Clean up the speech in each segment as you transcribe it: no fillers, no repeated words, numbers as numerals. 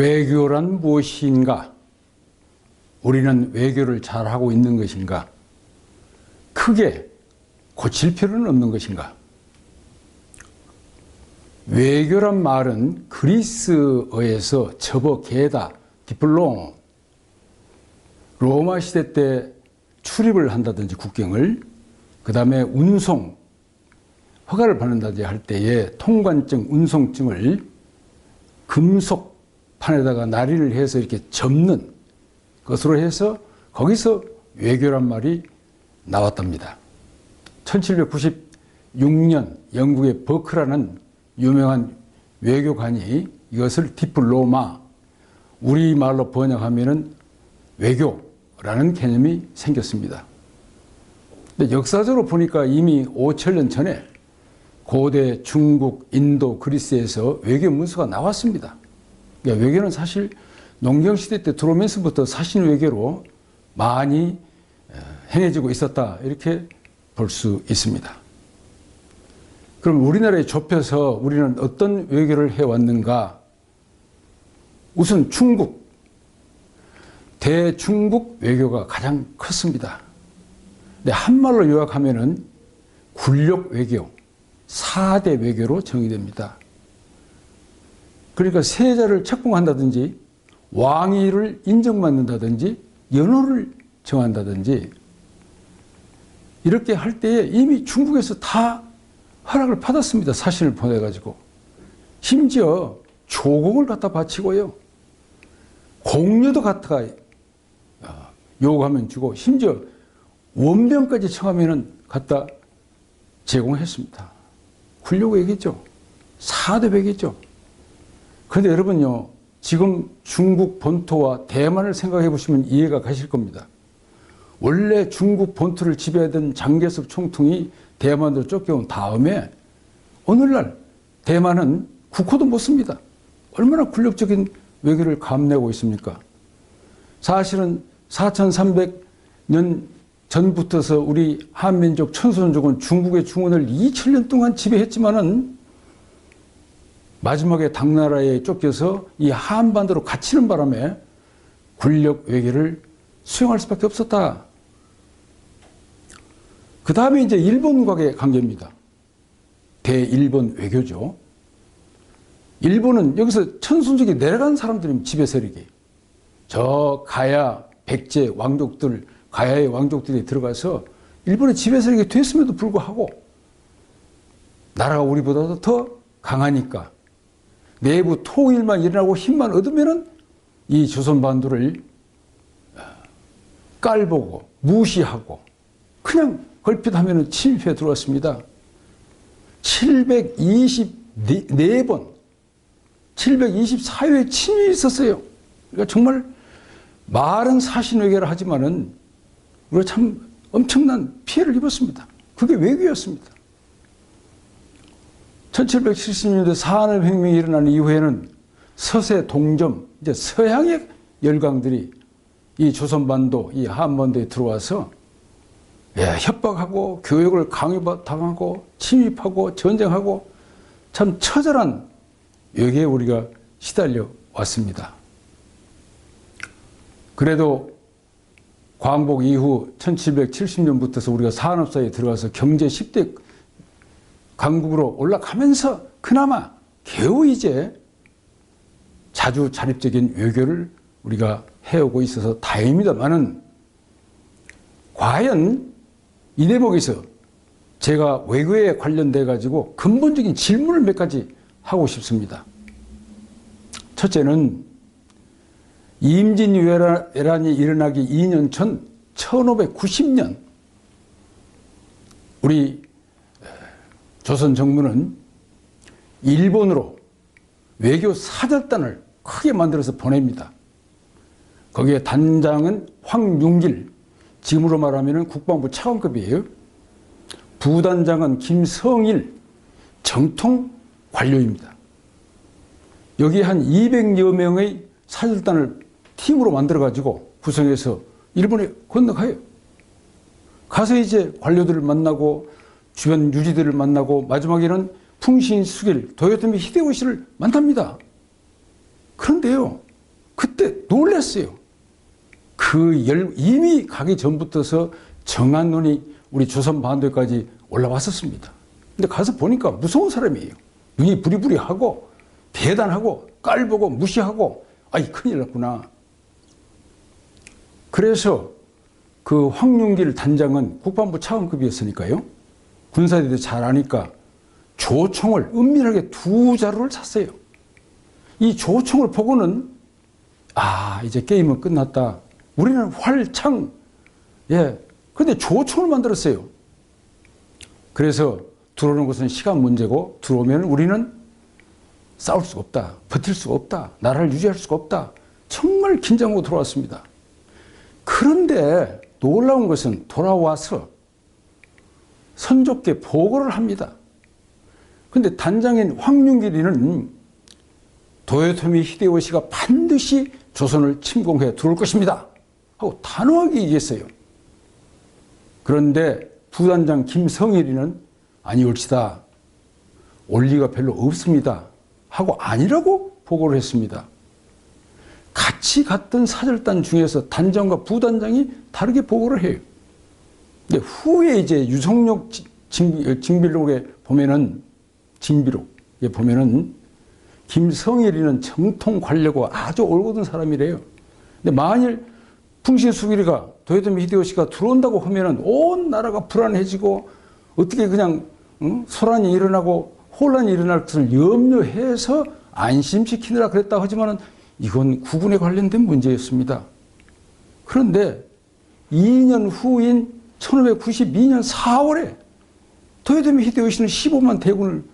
외교란 무엇인가? 우리는 외교를 잘하고 있는 것인가? 크게 고칠 필요는 없는 것인가? 외교란 말은 그리스어에서 접어개다, 디플로, 로마 시대 때 출입을 한다든지 국경을, 그 다음에 운송, 허가를 받는다든지 할 때에 통관증, 운송증을 금속판에다가 날인을 해서 이렇게 접는 것으로 해서 거기서 외교란 말이 나왔답니다. 1796년 영국의 버크라는 유명한 외교관이 이것을 디플로마, 우리말로 번역하면은 외교라는 개념이 생겼습니다. 근데 역사적으로 보니까 이미 5천년 전에 고대 중국, 인도, 그리스에서 외교 문서가 나왔습니다. 그러니까 외교는 사실 농경시대 때 들어오면서부터 사신 외교로 많이 행해지고 있었다, 이렇게 볼 수 있습니다. 그럼 우리나라에 좁혀서 우리는 어떤 외교를 해왔는가? 우선 중국, 대중국 외교가 가장 컸습니다. 근데 한말로 요약하면은 굴욕 외교, 4대 외교로 정의됩니다. 그러니까 세자를 책봉한다든지 왕위를 인정받는다든지 연호를 정한다든지 이렇게 할 때에 이미 중국에서 다 허락을 받았습니다. 사신을 보내가지고. 심지어 조공을 갖다 바치고요. 공료도 갖다가 요구하면 주고, 심지어 원병까지 청하면 갖다 제공했습니다. 굴욕 외교죠. 4대 외교죠. 그런데 여러분요, 지금 중국 본토와 대만을 생각해 보시면 이해가 가실 겁니다. 원래 중국 본토를 지배하던 장개석 총통이 대만으로 쫓겨온 다음에 오늘날 대만은 국호도 못 씁니다. 얼마나 굴욕적인 외교를 감내고 있습니까? 사실은 4300년 전부터서 우리 한민족 천손족은 중국의 중원을 2000년 동안 지배했지만은 마지막에 당나라에 쫓겨서 이 한반도로 갇히는 바람에 굴욕 외교를 수용할 수밖에 없었다. 그 다음에 이제 일본과의 관계입니다. 대일본 외교죠. 일본은 여기서 천손족이 내려간 사람들이 지배 세력이. 저 가야, 백제 왕족들, 가야의 왕족들이 들어가서 일본의 지배 세력이 됐음에도 불구하고 나라가 우리보다도 더 강하니까 내부 통일만 일어나고 힘만 얻으면은 이 조선반도를 깔보고 무시하고 그냥 걸핏하면은 침입해 들어왔습니다. 724번, 724회에 침입이 있었어요. 그러니까 정말 말은 사신외교를 하지만은 우리가 참 엄청난 피해를 입었습니다. 그게 외교였습니다. 1770년대 산업혁명이 일어난 이후에는 서세 동점, 이제 서양의 열강들이 이 조선반도, 이 한반도에 들어와서 협박하고 교육을 강요당하고 침입하고 전쟁하고 참 처절한 여기에 우리가 시달려 왔습니다. 그래도 광복 이후 1770년부터서 우리가 산업사에 들어가서 경제 10대 강국으로 올라가면서 그나마 겨우 이제 자주 자립적인 외교를 우리가 해오고 있어서 다행입니다만은 과연 이 대목에서 제가 외교에 관련돼 가지고 근본적인 질문을 몇 가지 하고 싶습니다. 첫째는 임진왜란이 일어나기 2년 전 1590년 우리 조선 정부는 일본으로 외교 사절단을 크게 만들어서 보냅니다. 거기에 단장은 황융길, 지금으로 말하면 국방부 차관급이에요. 부단장은 김성일, 정통 관료입니다. 여기 한 200여 명의 사절단을 팀으로 만들어가지고 구성해서 일본에 건너가요. 가서 이제 관료들을 만나고 주변 유지들을 만나고 마지막에는 풍신수길, 도요토미 히데요시를 만납니다. 그런데요, 그때 놀랐어요. 이미 가기 전부터서 정한 눈이 우리 조선 반도까지 올라왔었습니다. 근데 가서 보니까 무서운 사람이에요. 눈이 부리부리하고 대단하고 깔보고 무시하고 아이 큰일 났구나. 그래서 그 황윤길 단장은 국방부 차관급이었으니까요. 군사대도 잘 아니까 조총을 은밀하게 2자루를 샀어요. 이 조총을 보고는 이제 게임은 끝났다. 우리는 활창, 근데 조총을 만들었어요. 그래서 들어오는 것은 시간 문제고 들어오면 우리는 싸울 수가 없다. 버틸 수가 없다. 나라를 유지할 수가 없다. 정말 긴장하고 들어왔습니다. 그런데 놀라운 것은 돌아와서 선조께 보고를 합니다. 그런데 단장인 황윤길이는 도요토미 히데요시가 반드시 조선을 침공해 들어올 것입니다 하고 단호하게 얘기했어요. 그런데 부단장 김성일이는 아니올시다. 올 리가 별로 없습니다 하고 아니라고 보고를 했습니다. 같이 갔던 사절단 중에서 단장과 부단장이 다르게 보고를 해요. 근데 후에 이제 유성룡 징비록에 보면은 김성일이는 정통 관료고 아주 올곧은 사람이래요. 근데 만일 풍신수길이가 도요토미 히데요시가 들어온다고 하면은 온 나라가 불안해지고 어떻게 그냥 소란이 일어나고 혼란이 일어날 것을 염려해서 안심시키느라 그랬다 하지만은 이건 국군에 관련된 문제였습니다. 그런데 2년 후인 1592년 4월에 도요토미 히데요시는 15만 대군을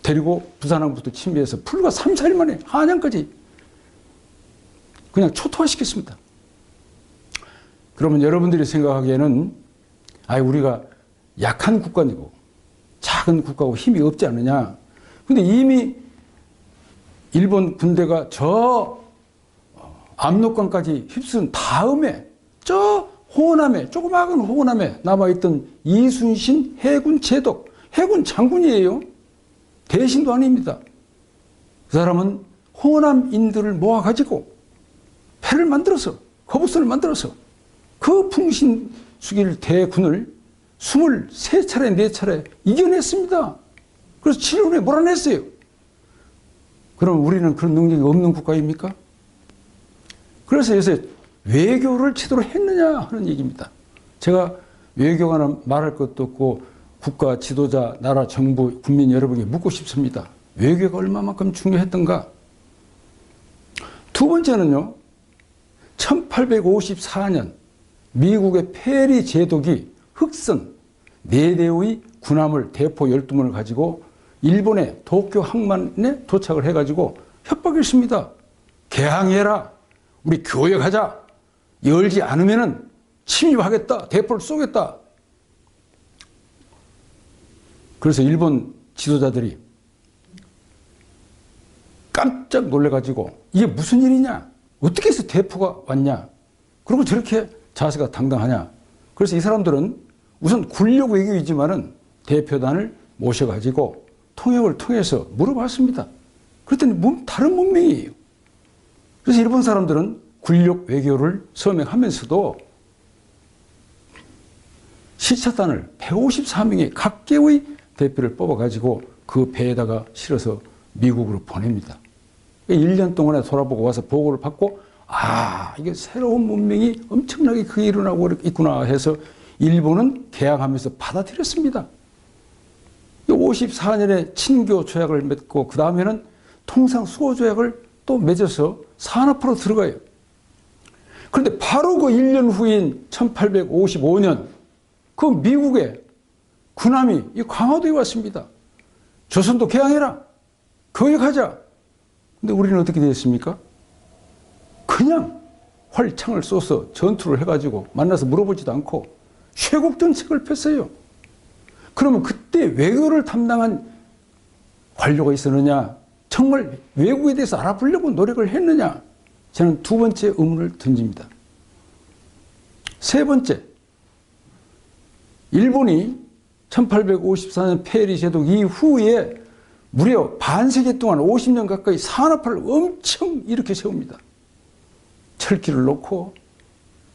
데리고 부산항부터 침비해서 불과 3, 4일 만에 한양까지 그냥 초토화시켰습니다. 그러면 여러분들이 생각하기에는 우리가 약한 국가이고 작은 국가고 힘이 없지 않느냐. 근데 이미 일본 군대가 저 압록강까지 휩쓴 다음에 저 호남에 조그마한 호남에 남아있던 이순신 해군 제독, 해군 장군이에요. 대신도 아닙니다. 그 사람은 호남인들을 모아가지고 패를 만들어서 거북선을 만들어서 그 풍신수길 대군을 23차례 4차례 이겨냈습니다. 그래서 7년에 몰아냈어요. 그럼 우리는 그런 능력이 없는 국가입니까? 그래서 요새 외교를 제대로 했느냐 하는 얘기입니다. 제가 외교관은 말할 것도 없고 국가 지도자, 나라, 정부, 국민 여러분에게 묻고 싶습니다. 외교가 얼마만큼 중요했던가? 두 번째는요. 1854년 미국의 페리 제독이 흑선 4대의 군함을 대포 12문을 가지고 일본의 도쿄 항만에 도착을 해가지고 협박을 했습니다. 개항해라. 우리 교역하자. 열지 않으면은 침입하겠다. 대포를 쏘겠다. 그래서 일본 지도자들이 깜짝 놀래가지고 이게 무슨 일이냐? 어떻게 해서 대포가 왔냐? 그리고 저렇게 자세가 당당하냐? 그래서 이 사람들은 우선 군력 외교이지만은 대표단을 모셔가지고 통역을 통해서 물어봤습니다. 그랬더니 다른 문명이에요. 그래서 일본 사람들은 군력 외교를 서명하면서도 시차단을 154명의 각계의 대표를 뽑아가지고 그 배에다가 실어서 미국으로 보냅니다. 1년 동안에 돌아보고 와서 보고를 받고 이게 새로운 문명이 엄청나게 크게 일어나고 있구나 해서 일본은 개항하면서 받아들였습니다. 54년에 친교 조약을 맺고 그 다음에는 통상 수호 조약을 또 맺어서 산업으로 들어가요. 그런데 바로 그 1년 후인 1855년 그 미국의 군함이 이 강화도에 왔습니다. 조선도 개항해라. 교역하자. 근데 우리는 어떻게 되었습니까? 그냥 활창을 쏘서 전투를 해가지고 만나서 물어보지도 않고 쇄국정책을 폈어요. 그러면 그때 외교를 담당한 관료가 있었느냐? 정말 외국에 대해서 알아보려고 노력을 했느냐? 저는 두 번째 의문을 던집니다. 세 번째, 일본이 1854년 페리 제독 이후에 무려 반세기 동안 50년 가까이 산업화를 엄청 일으켜 세웁니다. 철기를 놓고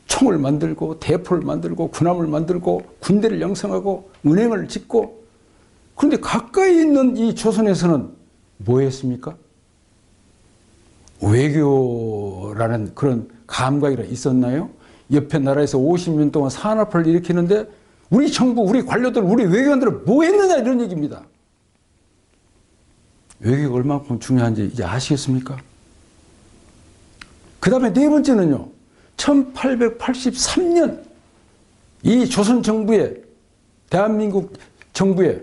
총을 만들고 대포를 만들고 군함을 만들고 군대를 양성하고 은행을 짓고, 그런데 가까이 있는 이 조선에서는 뭐 했습니까? 외교라는 그런 감각이 있었나요? 옆에 나라에서 50년 동안 산업화를 일으키는데 우리 정부, 우리 관료들, 우리 외교관들은 뭐 했느냐, 이런 얘기입니다. 외교가 얼마큼 중요한지 이제 아시겠습니까? 그 다음에 네 번째는요, 1883년 이 조선 정부의, 대한민국 정부의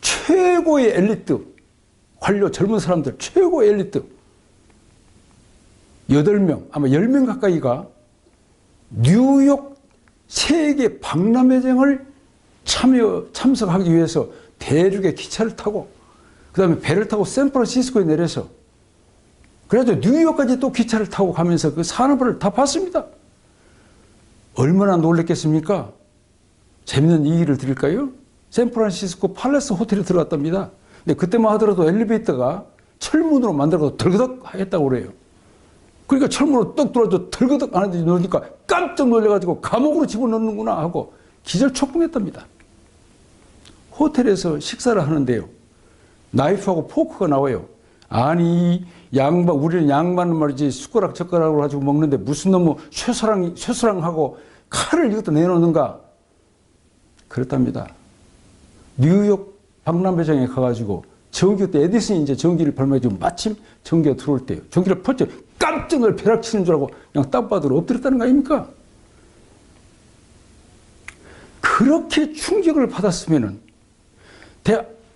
최고의 엘리트, 관료 젊은 사람들 최고의 엘리트 8명, 아마 10명 가까이가 뉴욕 세계 박람회장을 참석하기 위해서 대륙의 기차를 타고, 그 다음에 배를 타고 샌프란시스코에 내려서, 그래도 뉴욕까지 또 기차를 타고 가면서 그 산업을 다 봤습니다. 얼마나 놀랬겠습니까? 재밌는 얘기를 드릴까요? 샌프란시스코 팔레스 호텔에 들어갔답니다. 근데 그때만 하더라도 엘리베이터가 철문으로 만들어서 덜그덕 했다고 그래요. 그러니까 철문으로 떡 들어와도 덜그덕 안 하는지 놀니까 깜짝 놀래가지고 감옥으로 집어넣는구나 하고 기절초풍했답니다. 호텔에서 식사를 하는데요, 나이프하고 포크가 나와요. 아니, 양반, 우리는 양반은 말이지 숟가락 젓가락으로 가지고 먹는데 무슨 놈의 쇠수랑하고 칼을 이것도 내놓는가? 그랬답니다. 뉴욕 박람회장에 가가지고 전기, 그때 에디슨이 이제 전기를 발명해주고 마침 전기가 들어올 때요, 전기를 펄쩍 깜짝 놀라 벼락 치는 줄 알고 그냥 땅바닥으로 엎드렸다는 거 아닙니까? 그렇게 충격을 받았으면은,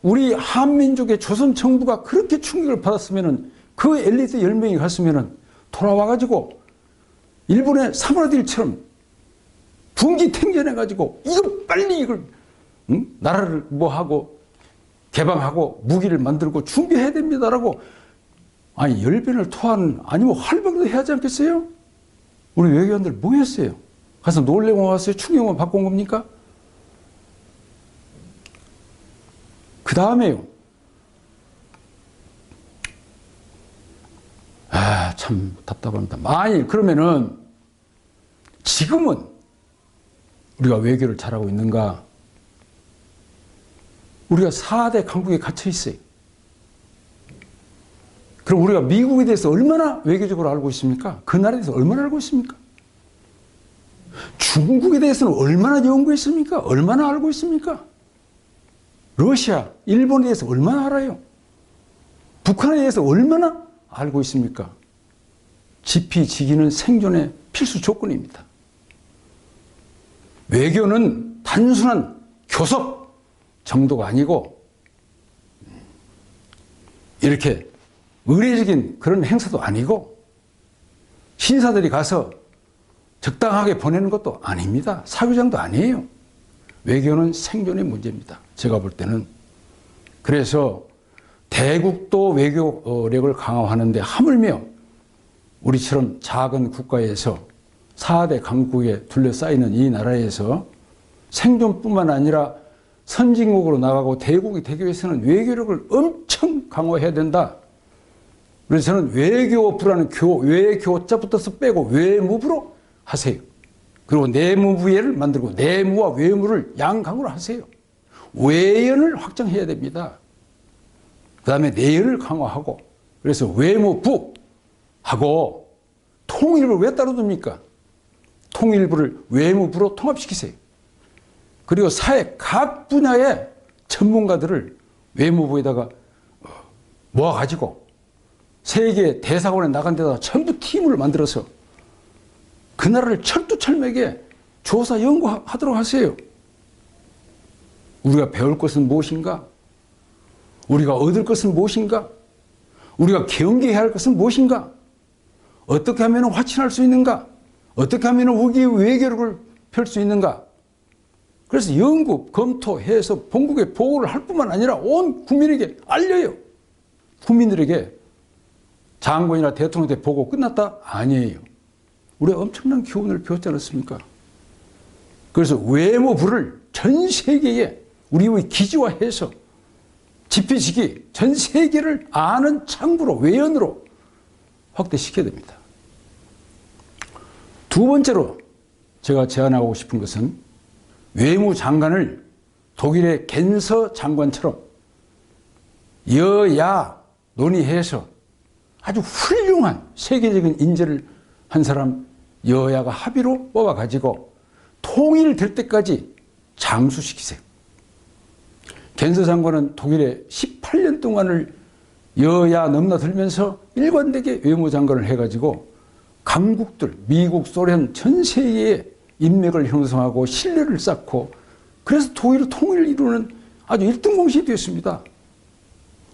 우리 한민족의 조선 정부가 그렇게 충격을 받았으면은, 그 엘리트 10명이 갔으면은 돌아와가지고 일본의 사무라들처럼 분기탱전해가지고 이거 빨리 이걸, 나라를 뭐 하고 개방하고 무기를 만들고 준비해야 됩니다라고, 아니 열변을 토하는, 아니면 활병도 해야 하지 않겠어요? 우리 외교관들 뭐 했어요? 가서 놀래고 왔어요? 충격만 받고 온 겁니까? 그 다음에요, 참 답답합니다. 만일 그러면은 지금은 우리가 외교를 잘하고 있는가? 우리가 4대 강국에 갇혀 있어요. 그럼 우리가 미국에 대해서 얼마나 외교적으로 알고 있습니까? 그 나라에 대해서 얼마나 알고 있습니까? 중국에 대해서는 얼마나 연구했습니까? 얼마나 알고 있습니까? 러시아, 일본에 대해서 얼마나 알아요? 북한에 대해서 얼마나 알고 있습니까? 지피지기는 생존의 필수 조건입니다. 외교는 단순한 교섭 정도가 아니고 이렇게 의례적인 그런 행사도 아니고 신사들이 가서 적당하게 보내는 것도 아닙니다. 사교장도 아니에요. 외교는 생존의 문제입니다. 제가 볼 때는. 그래서 대국도 외교력을 강화하는데 하물며 우리처럼 작은 국가에서 4대 강국에 둘러싸이는 이 나라에서 생존뿐만 아니라 선진국으로 나가고 대국이 되기 위해서는 외교력을 엄청 강화해야 된다. 그래서 저는 외교부라는 외교자 붙어서 빼고 외무부로 하세요. 그리고 내무부를 만들고 내무와 외무를 양강으로 하세요. 외연을 확장해야 됩니다. 그 다음에 내연을 강화하고, 그래서 외무부하고 통일부를 왜 따로 둡니까? 통일부를 외무부로 통합시키세요. 그리고 사회 각 분야의 전문가들을 외무부에다가 모아가지고 세계 대사관에 나간 데다가 전부 팀을 만들어서 그 나라를 철두철미하게 조사 연구하도록 하세요. 우리가 배울 것은 무엇인가? 우리가 얻을 것은 무엇인가? 우리가 경계해야 할 것은 무엇인가? 어떻게 하면 화친할 수 있는가? 어떻게 하면 우리의 외교력을 펼 수 있는가? 그래서 연구, 검토해서 본국에 보고를 할 뿐만 아니라 온 국민에게 알려요. 국민들에게 장관이나 대통령한테 보고 끝났다? 아니에요. 우리가 엄청난 교훈을 배웠지 않았습니까? 그래서 외무부를 전 세계에 우리의 기지화해서 지피시기, 전 세계를 아는 창구로, 외연으로 확대시켜야 됩니다. 두 번째로 제가 제안하고 싶은 것은 외무장관을 독일의 겐서 장관처럼 여야 논의해서 아주 훌륭한 세계적인 인재를 한 사람 여야가 합의로 뽑아가지고 통일될 때까지 장수시키세요. 겐서 장관은 독일에 18년 동안을 여야 넘나들면서 일관되게 외무장관을 해가지고 강국들, 미국, 소련 전 세계에 인맥을 형성하고 신뢰를 쌓고 그래서 독일의 통일을 이루는 아주 1등 공신이 되었습니다.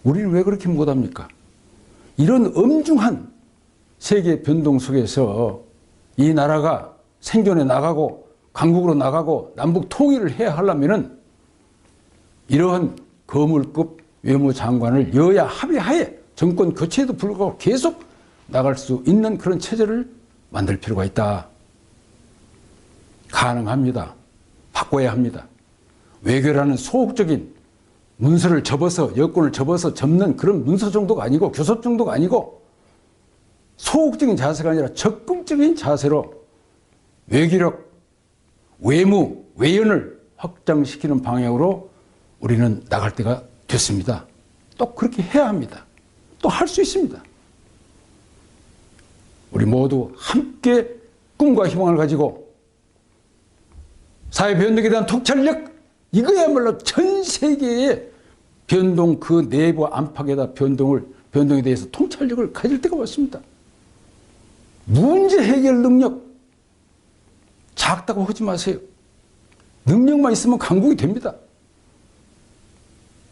우리는 왜 그렇게 못합니까? 이런 엄중한 세계 변동 속에서 이 나라가 생존해 나가고 강국으로 나가고 남북 통일을 해야 하려면은 이러한 거물급 외무장관을 여야 합의하에 정권 교체에도 불구하고 계속 나갈 수 있는 그런 체제를 만들 필요가 있다. 가능합니다. 바꿔야 합니다. 외교라는 소극적인 문서를 접어서 여권을 접어서 접는 그런 문서 정도가 아니고 교섭 정도가 아니고 소극적인 자세가 아니라 적극적인 자세로 외교력, 외무, 외연을 확장시키는 방향으로 우리는 나갈 때가 됐습니다. 또 그렇게 해야 합니다. 또 할 수 있습니다. 우리 모두 함께 꿈과 희망을 가지고 사회 변동에 대한 통찰력, 이거야말로 전 세계의 변동 그 내부 안팎에다 변동에 대해서 통찰력을 가질 때가 왔습니다. 문제 해결 능력 작다고 하지 마세요. 능력만 있으면 강국이 됩니다.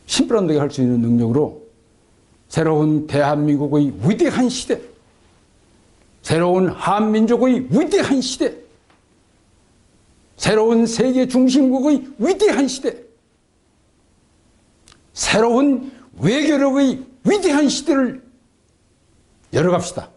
심플한되게 할 수 있는 능력으로 새로운 대한민국의 위대한 시대, 새로운 한민족의 위대한 시대, 새로운 세계 중심국의 위대한 시대, 새로운 외교력의 위대한 시대를 열어갑시다.